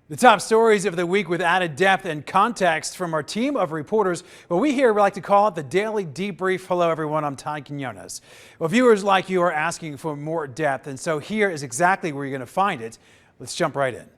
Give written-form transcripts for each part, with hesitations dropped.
The top stories of the week with added depth and context from our team of reporters. What we here like to call it the Daily Debrief. Hello, everyone. I'm Ty Quinones. Well, viewers like you are asking for more depth, and so here is exactly where you're going to find it. Let's jump right in.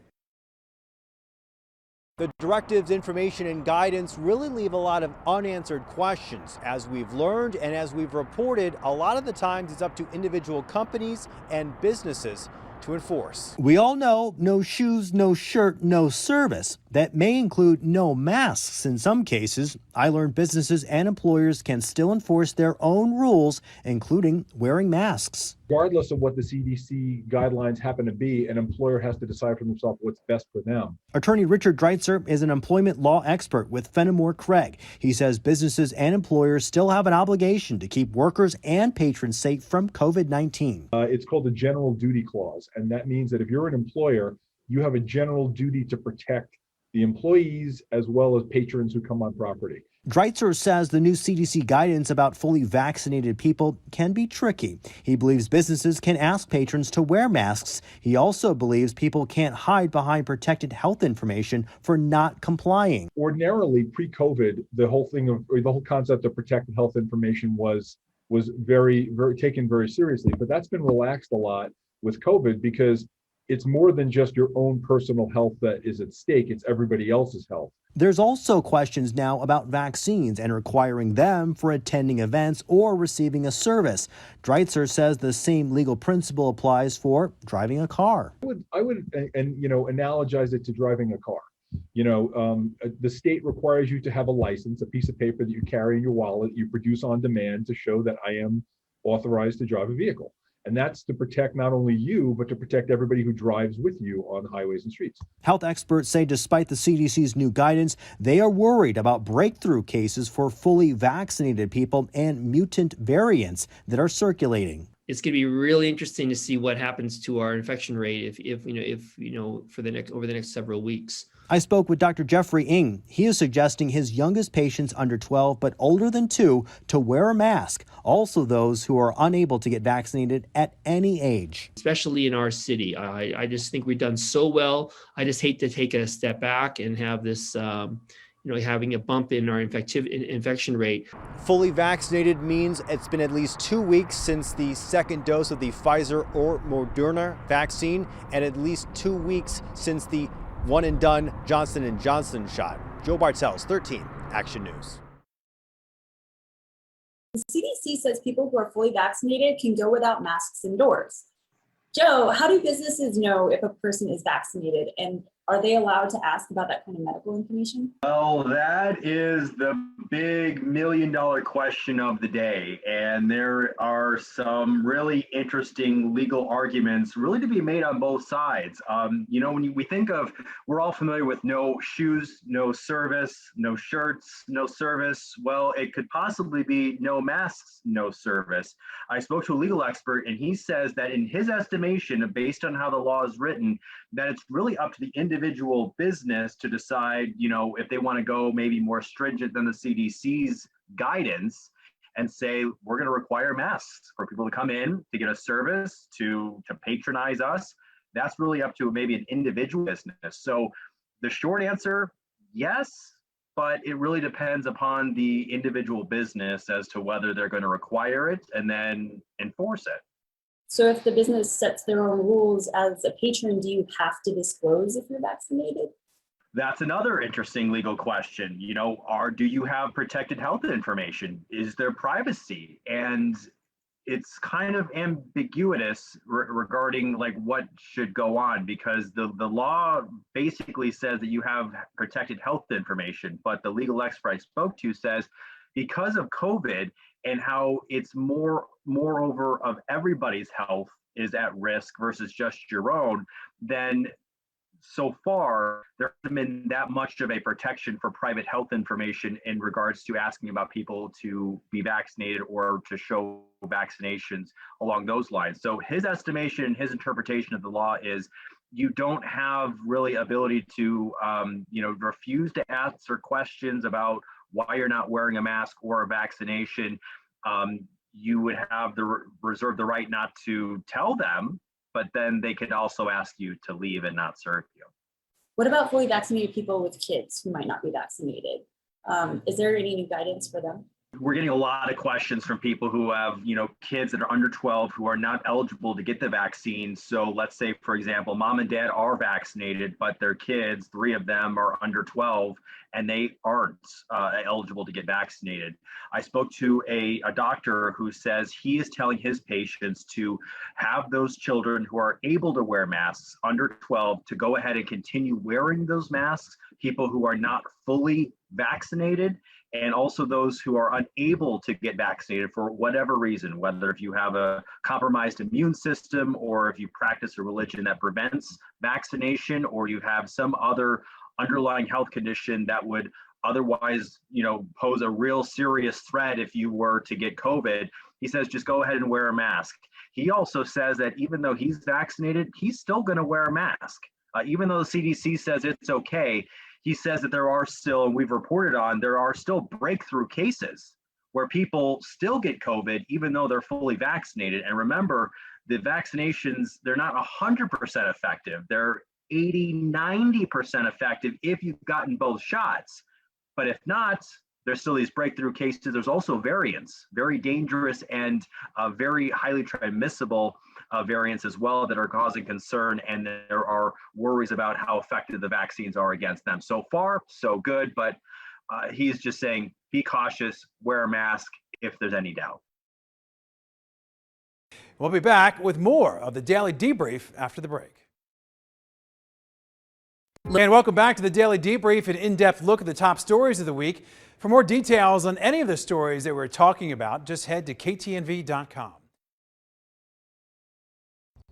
The directives, information, and guidance really leave a lot of unanswered questions. As we've learned and as we've reported, a lot of the times it's up to individual companies and businesses to enforce. We all know no shoes, no shirt, no service. That may include no masks in some cases. I learned businesses and employers can still enforce their own rules, including wearing masks. Regardless of what the CDC guidelines happen to be, an employer has to decide for themselves what's best for them. Attorney Richard Dreitzer is an employment law expert with Fenimore Craig. He says businesses and employers still have an obligation to keep workers and patrons safe from COVID-19. It's called the general duty clause, and that means that if you're an employer, you have a general duty to protect the employees as well as patrons who come on property. Dreitzer says the new CDC guidance about fully vaccinated people can be tricky. He believes businesses can ask patrons to wear masks. He also believes people can't hide behind protected health information for not complying. Ordinarily, pre-COVID, the whole concept of protected health information was very taken very seriously. But that's been relaxed a lot with COVID because it's more than just your own personal health that is at stake. It's everybody else's health. There's also questions now about vaccines and requiring them for attending events or receiving a service. Dreitzer says the same legal principle applies for driving a car. I would analogize it to driving a car. The state requires you to have a license, a piece of paper that you carry in your wallet, you produce on demand to show that I am authorized to drive a vehicle. And that's to protect not only you, but to protect everybody who drives with you on highways and streets. Health experts say despite the CDC's new guidance, they are worried about breakthrough cases for fully vaccinated people and mutant variants that are circulating. It's going to be really interesting to see what happens to our infection rate if over the next several weeks. I spoke with Dr. Jeffrey Ng. He is suggesting his youngest patients under 12 but older than 2 to wear a mask. Also those who are unable to get vaccinated at any age. Especially in our city. I just think we've done so well. I just hate to take a step back and have this having a bump in our infection rate. Fully vaccinated means it's been at least 2 weeks since the second dose of the Pfizer or Moderna vaccine and at least 2 weeks since the one and done Johnson & Johnson shot. Joe Bartels, 13 Action News. The CDC says people who are fully vaccinated can go without masks indoors. Joe, how do businesses know if a person is vaccinated, and are they allowed to ask about that kind of medical information? Well, that is the big $1 million question of the day. And there are some really interesting legal arguments really to be made on both sides. When we think of, we're all familiar with no shoes, no service, no shirts, no service. Well, it could possibly be no masks, no service. I spoke to a legal expert and he says that in his estimation, based on how the law is written, that it's really up to the individual business to decide, if they want to go maybe more stringent than the CDC's guidance and say, we're going to require masks for people to come in, to get a service, to patronize us. That's really up to maybe an individual business. So the short answer, yes, but it really depends upon the individual business as to whether they're going to require it and then enforce it. So if the business sets their own rules as a patron, do you have to disclose if you're vaccinated? That's another interesting legal question. Do you have protected health information? Is there privacy? And it's kind of ambiguous regarding what should go on, because the law basically says that you have protected health information, but the legal expert I spoke to says because of COVID and how it's moreover of everybody's health is at risk versus just your own, then so far there hasn't been that much of a protection for private health information in regards to asking about people to be vaccinated or to show vaccinations along those lines. So his estimation, his interpretation of the law is you don't have really ability to refuse to answer questions about why you're not wearing a mask or a vaccination. You would have reserve the right not to tell them but then they could also ask you to leave and not serve you. What about fully vaccinated people with kids who might not be vaccinated? Is there any new guidance for them? We're getting a lot of questions from people who have, kids that are under 12 who are not eligible to get the vaccine. So let's say, for example, mom and dad are vaccinated, but their kids, 3 of them are under 12, and they aren't eligible to get vaccinated. I spoke to a doctor who says he is telling his patients to have those children who are able to wear masks under 12 to go ahead and continue wearing those masks, people who are not fully vaccinated, and also those who are unable to get vaccinated for whatever reason, whether if you have a compromised immune system or if you practice a religion that prevents vaccination or you have some other underlying health condition that would otherwise, pose a real serious threat if you were to get COVID. He says, just go ahead and wear a mask. He also says that even though he's vaccinated, he's still going to wear a mask. Even though the CDC says it's okay, he says that there are still, and we've reported on, there are still breakthrough cases where people still get COVID even though they're fully vaccinated. And remember, the vaccinations, they're not 100% effective. They're 80, 90% effective if you've gotten both shots. But if not, there's still these breakthrough cases. There's also variants, very dangerous and very highly transmissible variants as well that are causing concern, and there are worries about how effective the vaccines are against them. So far, so good, but he's just saying, be cautious, wear a mask if there's any doubt. We'll be back with more of the Daily Debrief after the break. And welcome back to the Daily Debrief, an in-depth look at the top stories of the week. For more details on any of the stories that we're talking about, just head to ktnv.com.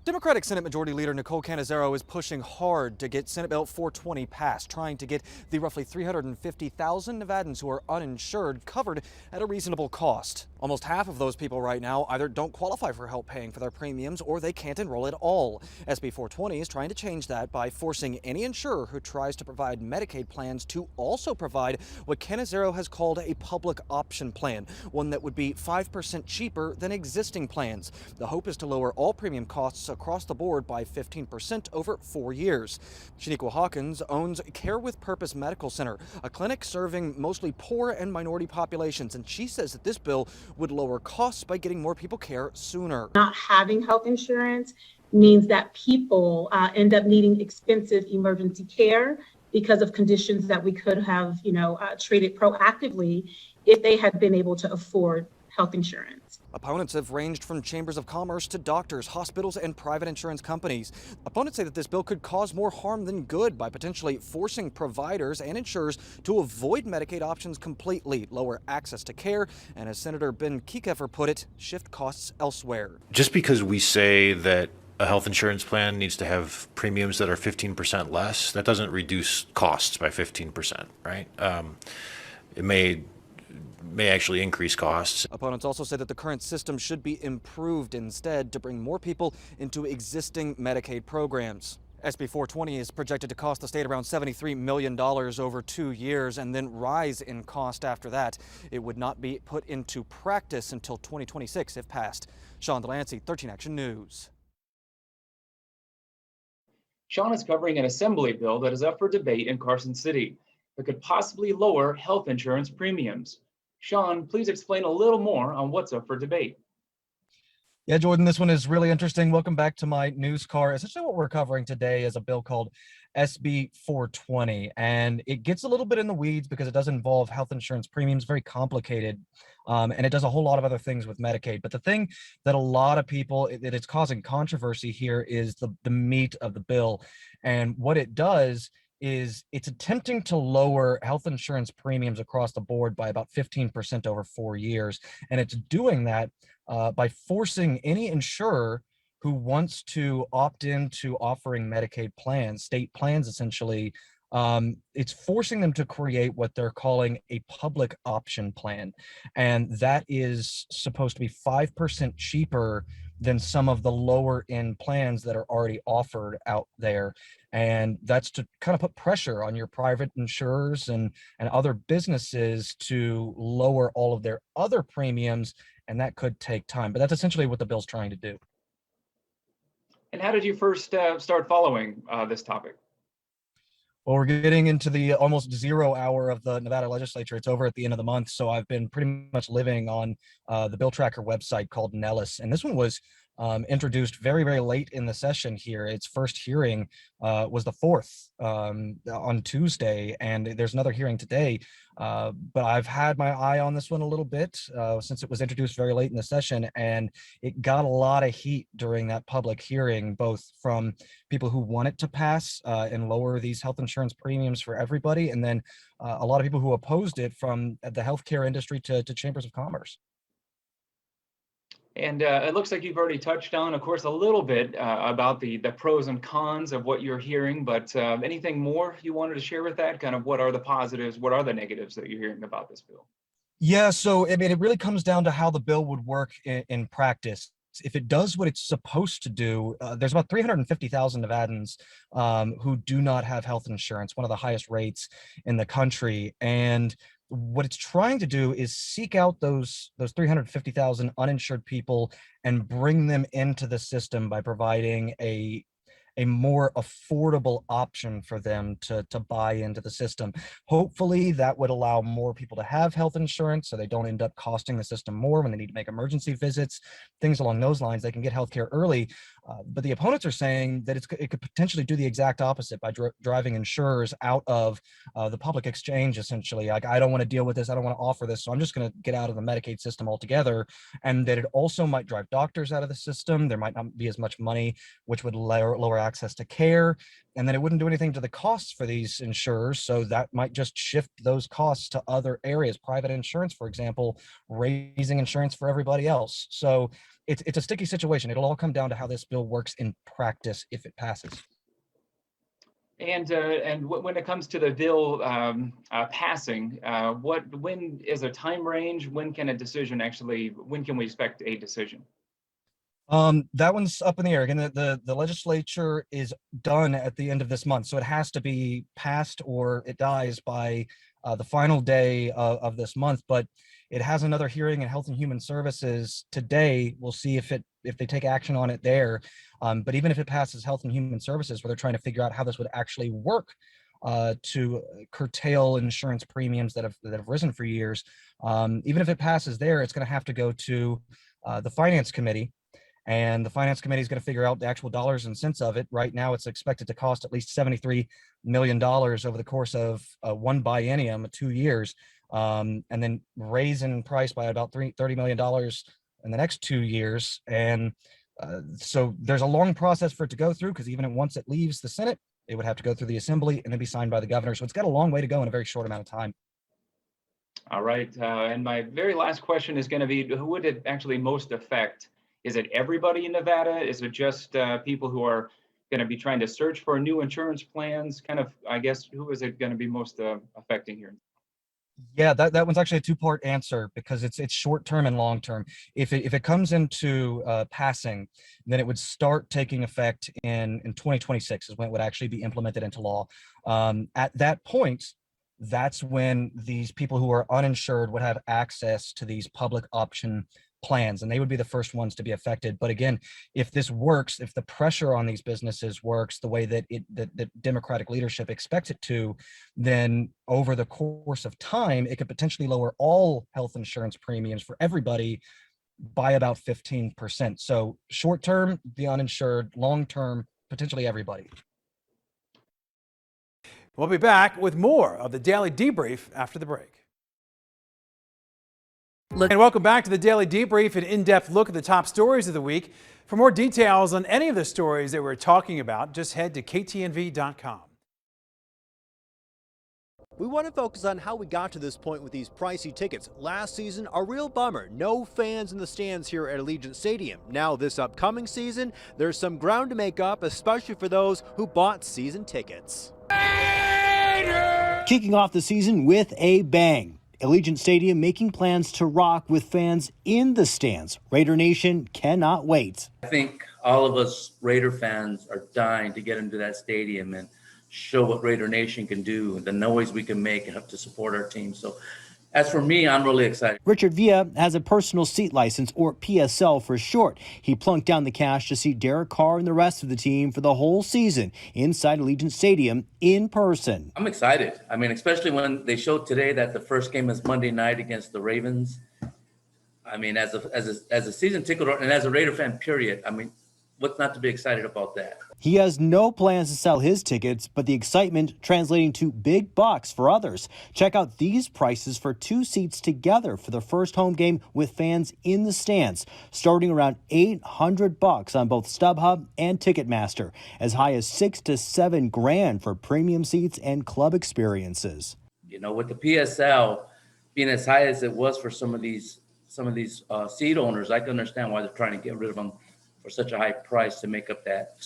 Democratic Senate Majority Leader Nicole Cannizzaro is pushing hard to get Senate Bill 420 passed, trying to get the roughly 350,000 Nevadans who are uninsured covered at a reasonable cost. Almost half of those people right now either don't qualify for help paying for their premiums or they can't enroll at all. SB 420 is trying to change that by forcing any insurer who tries to provide Medicaid plans to also provide what Cannizzaro has called a public option plan, one that would be 5% cheaper than existing plans. The hope is to lower all premium costs across the board by 15% over 4 years. Shaniqua Hawkins owns Care with Purpose Medical Center, a clinic serving mostly poor and minority populations, and she says that this bill would lower costs by getting more people care sooner. Not having health insurance means that people end up needing expensive emergency care because of conditions that we could have, treated proactively if they had been able to afford health insurance. Opponents have ranged from chambers of commerce to doctors, hospitals, and private insurance companies. Opponents say that this bill could cause more harm than good by potentially forcing providers and insurers to avoid Medicaid options completely, lower access to care, and as Senator Ben Kiekefer put it, shift costs elsewhere. Just because we say that a health insurance plan needs to have premiums that are 15% less, that doesn't reduce costs by 15%, right? It may actually increase costs. Opponents also say that the current system should be improved instead to bring more people into existing Medicaid programs. SB 420 is projected to cost the state around $73 million over 2 years and then rise in cost after that. It would not be put into practice until 2026 if passed. Sean Delancey, 13 Action News. Sean is covering an assembly bill that is up for debate in Carson City that could possibly lower health insurance premiums. Sean, please explain a little more on what's up for debate. Yeah, Jordan, this one is really interesting. Welcome back to my news car. Essentially what we're covering today is a bill called SB 420, and it gets a little bit in the weeds because it does involve health insurance premiums, very complicated, and it does a whole lot of other things with Medicaid. But the thing that a lot of people, that it's causing controversy here is the meat of the bill. And what it does is it's attempting to lower health insurance premiums across the board by about 15% over 4 years. And it's doing that by forcing any insurer who wants to opt into offering Medicaid plans, state plans essentially, it's forcing them to create what they're calling a public option plan. And that is supposed to be 5% cheaper than some of the lower end plans that are already offered out there. And that's to kind of put pressure on your private insurers and other businesses to lower all of their other premiums. And that could take time, but that's essentially what the bill's trying to do. And how did you first start following this topic? Well, we're getting into the almost 0 hour of the Nevada legislature. It's over at the end of the month. So I've been pretty much living on the Bill Tracker website called Nellis. And this one was introduced very, very late in the session here. Its first hearing was the 4th on Tuesday, and there's another hearing today. But I've had my eye on this one a little bit since it was introduced very late in the session, and it got a lot of heat during that public hearing, both from people who want it to pass and lower these health insurance premiums for everybody, and then a lot of people who opposed it, from the healthcare industry to chambers of commerce. And it looks like you've already touched on, of course, a little bit about the pros and cons of what you're hearing, but anything more you wanted to share with that? Kind of what are the positives, what are the negatives that you're hearing about this bill? Yeah, so I mean, it really comes down to how the bill would work in practice. If it does what it's supposed to do, there's about 350,000 Nevadans who do not have health insurance, one of the highest rates in the country. And what it's trying to do is seek out those 350,000 uninsured people and bring them into the system by providing a more affordable option for them to buy into the system. Hopefully that would allow more people to have health insurance so they don't end up costing the system more when they need to make emergency visits, things along those lines. They can get healthcare early. But the opponents are saying that it could potentially do the exact opposite by driving insurers out of the public exchange, essentially. Like, I don't want to deal with this, I don't want to offer this, so I'm just going to get out of the Medicaid system altogether. And that it also might drive doctors out of the system. There might not be as much money, which would lower access to care, and then it wouldn't do anything to the costs for these insurers. So that might just shift those costs to other areas, private insurance, for example, raising insurance for everybody else. So it's a sticky situation. It'll all come down to how this bill works in practice if it passes. And when it comes to the bill passing, when is a time range? When can we expect a decision? That one's up in the air. Again, the legislature is done at the end of this month, so it has to be passed or it dies by the final day of this month. But it has another hearing in Health and Human Services today. We'll see if they take action on it there. But even if it passes Health and Human Services, where they're trying to figure out how this would actually work to curtail insurance premiums that have risen for years, even if it passes there, it's going to have to go to the Finance Committee. And the Finance Committee is going to figure out the actual dollars and cents of it. Right now, it's expected to cost at least $73 million over the course of one biennium, 2 years, and then raise in price by about $30 million in the next 2 years. And so there's a long process for it to go through, because even once it leaves the Senate, it would have to go through the Assembly and then be signed by the governor. So it's got a long way to go in a very short amount of time. All right. And my very last question is going to be, who would it actually most affect? Is it everybody in Nevada? Is it just people who are going to be trying to search for new insurance plans? Kind of, I guess, who is it going to be most affecting here? Yeah, that one's actually a two-part answer, because it's short-term and long-term. If it comes into passing, then it would start taking effect in 2026 is when it would actually be implemented into law. At that point, that's when these people who are uninsured would have access to these public option plans, and they would be the first ones to be affected. But again, if this works, if the pressure on these businesses works the way that the Democratic leadership expects it to, then over the course of time, it could potentially lower all health insurance premiums for everybody by about 15%. So short term, the uninsured; long term, potentially everybody. We'll be back with more of the Daily Debrief after the break. And welcome back to the Daily Debrief, an in-depth look at the top stories of the week. For more details on any of the stories that we're talking about, just head to ktnv.com. We want to focus on how we got to this point with these pricey tickets. Last season, a real bummer. No fans in the stands here at Allegiant Stadium. Now this upcoming season, there's some ground to make up, especially for those who bought season tickets. Kicking off the season with a bang. Allegiant Stadium making plans to rock with fans in the stands. Raider Nation cannot wait. I think all of us Raider fans are dying to get into that stadium and show what Raider Nation can do, the noise we can make to support our team. So as for me, I'm really excited. Richard Villa has a personal seat license, or PSL for short. He plunked down the cash to see Derek Carr and the rest of the team for the whole season inside Allegiant Stadium in person. I'm excited. I mean, especially when they showed today that the first game is Monday night against the Ravens. I mean, as a season ticket holder and as a Raider fan, period. I mean, what's not to be excited about that? He has no plans to sell his tickets, but the excitement translating to big bucks for others. Check out these prices for 2 seats together for the first home game with fans in the stands, starting around $800 on both StubHub and Ticketmaster, as high as $6 to $7 grand for premium seats and club experiences. You know, with the PSL being as high as it was for some of these seat owners, I can understand why they're trying to get rid of them for such a high price to make up that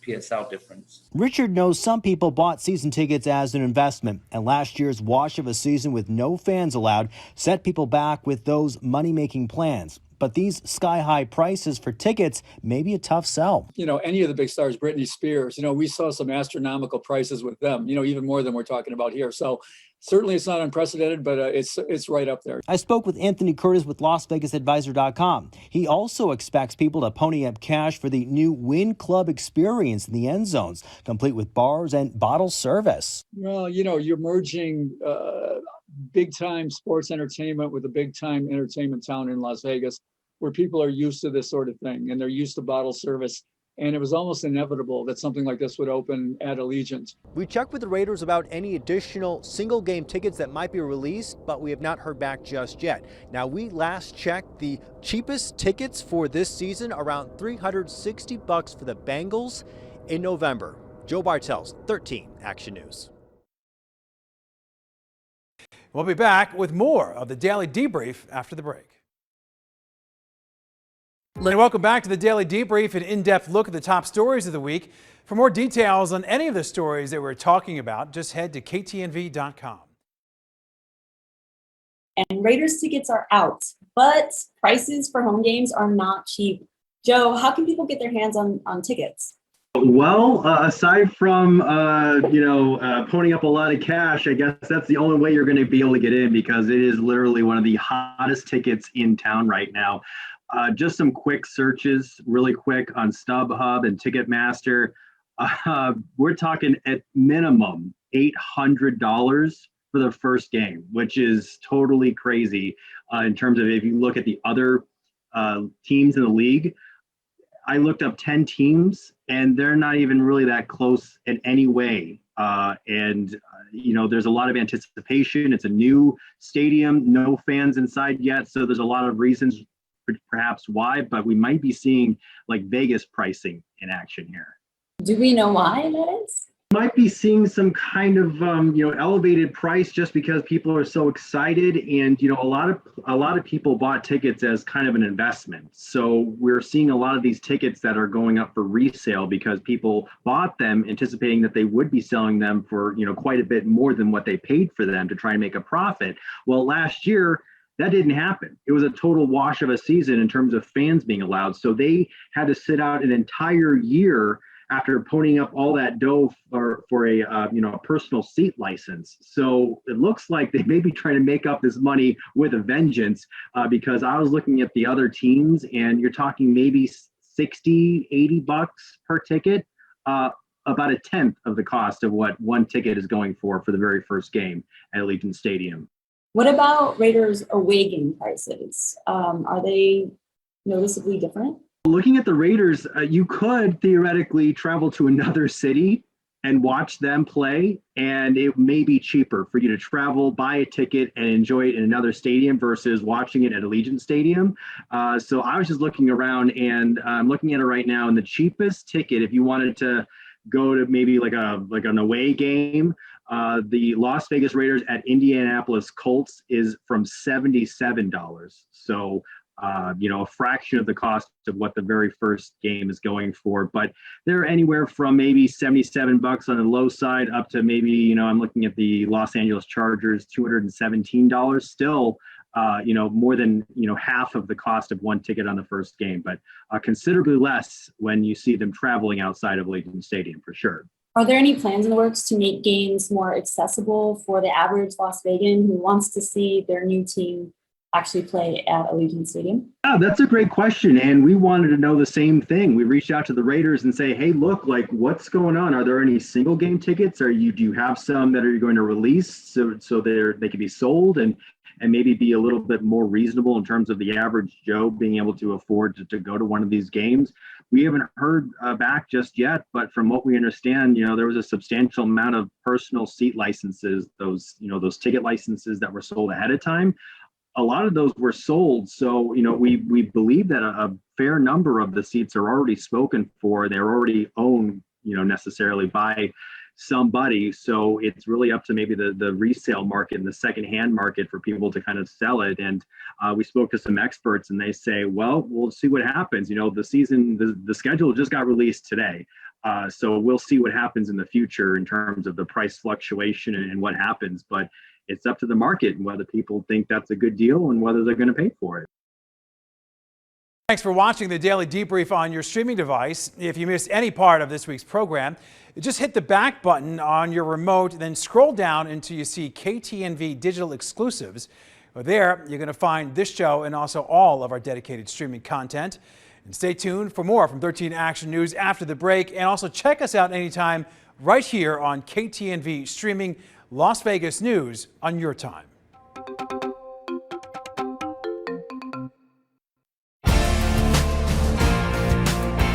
PSL difference. Richard knows some people bought season tickets as an investment, and last year's wash of a season with no fans allowed set people back with those money-making plans. But these sky-high prices for tickets may be a tough sell. You know, any of the big stars, Britney Spears, you know, we saw some astronomical prices with them, you know, even more than we're talking about here. So certainly it's not unprecedented, but it's right up there. I spoke with Anthony Curtis with LasVegasAdvisor.com. He also expects people to pony up cash for the new Win Club experience in the end zones, complete with bars and bottle service. Well, you know, you're merging big-time sports entertainment with a big-time entertainment town in Las Vegas, where people are used to this sort of thing, and they're used to bottle service. And it was almost inevitable that something like this would open at Allegiant. We checked with the Raiders about any additional single game tickets that might be released, but we have not heard back just yet. Now, we last checked the cheapest tickets for this season, around $360 for the Bengals in November. Joe Bartels, 13 Action News. We'll be back with more of the Daily Debrief after the break. And welcome back to the Daily Debrief, an in-depth look at the top stories of the week. For more details on any of the stories that we're talking about, just head to ktnv.com. And Raiders tickets are out, but prices for home games are not cheap. Joe, how can people get their hands on tickets? Well, aside from, ponying up a lot of cash, I guess that's the only way you're going to be able to get in, because it is literally one of the hottest tickets in town right now. Just some quick searches, really quick, on StubHub and Ticketmaster. We're talking at minimum $800 for the first game, which is totally crazy in terms of if you look at the other teams in the league. I looked up 10 teams, and they're not even really that close in any way. There's a lot of anticipation. It's a new stadium, no fans inside yet, so there's a lot of reasons perhaps why, but we might be seeing like Vegas pricing in action here. Do we know why that is? Might be seeing some kind of elevated price just because people are so excited, and a lot of people bought tickets as kind of an investment. So we're seeing a lot of these tickets that are going up for resale because people bought them anticipating that they would be selling them for quite a bit more than what they paid for them to try and make a profit. Well, last year that didn't happen. It was a total wash of a season in terms of fans being allowed. So they had to sit out an entire year after ponying up all that dough for a personal seat license. So it looks like they may be trying to make up this money with a vengeance, because I was looking at the other teams, and you're talking maybe $60-$80 per ticket, about a tenth of the cost of what one ticket is going for the very first game at Allegiant Stadium. What about Raiders away game prices? Are they noticeably different? Looking at the Raiders, you could theoretically travel to another city and watch them play, and it may be cheaper for you to travel, buy a ticket, and enjoy it in another stadium versus watching it at Allegiant Stadium. So I was just looking around, and I'm looking at it right now, and the cheapest ticket, if you wanted to go to maybe like an away game, the Las Vegas Raiders at Indianapolis Colts is from $77. So a fraction of the cost of what the very first game is going for, but they're anywhere from maybe $77 on the low side up to maybe, I'm looking at the Los Angeles Chargers, $217, still, more than, half of the cost of one ticket on the first game, but considerably less when you see them traveling outside of Allegiant Stadium for sure. Are there any plans in the works to make games more accessible for the average Las Vegan who wants to see their new team actually play at Allegiant Stadium? Yeah, that's a great question. And we wanted to know the same thing. We reached out to the Raiders and say, hey, look, like what's going on? Are there any single game tickets? Do you have some that are going to release so they can be sold and maybe be a little bit more reasonable in terms of the average Joe being able to afford to go to one of these games? We haven't heard back just yet, but from what we understand, there was a substantial amount of personal seat licenses, those ticket licenses that were sold ahead of time. A lot of those were sold. So, we believe that a fair number of the seats are already spoken for. They're already owned, necessarily by somebody. So it's really up to maybe the resale market and the secondhand market for people to kind of sell it. And we spoke to some experts and they say, well, we'll see what happens. The schedule just got released today. So we'll see what happens in the future in terms of the price fluctuation and what happens. But it's up to the market and whether people think that's a good deal and whether they're going to pay for it. Thanks for watching the Daily Debrief on your streaming device. If you missed any part of this week's program, just hit the back button on your remote, then scroll down until you see KTNV Digital Exclusives. There, you're going to find this show and also all of our dedicated streaming content. And stay tuned for more from 13 Action News after the break. And also check us out anytime right here on KTNV Streaming Las Vegas News on your time.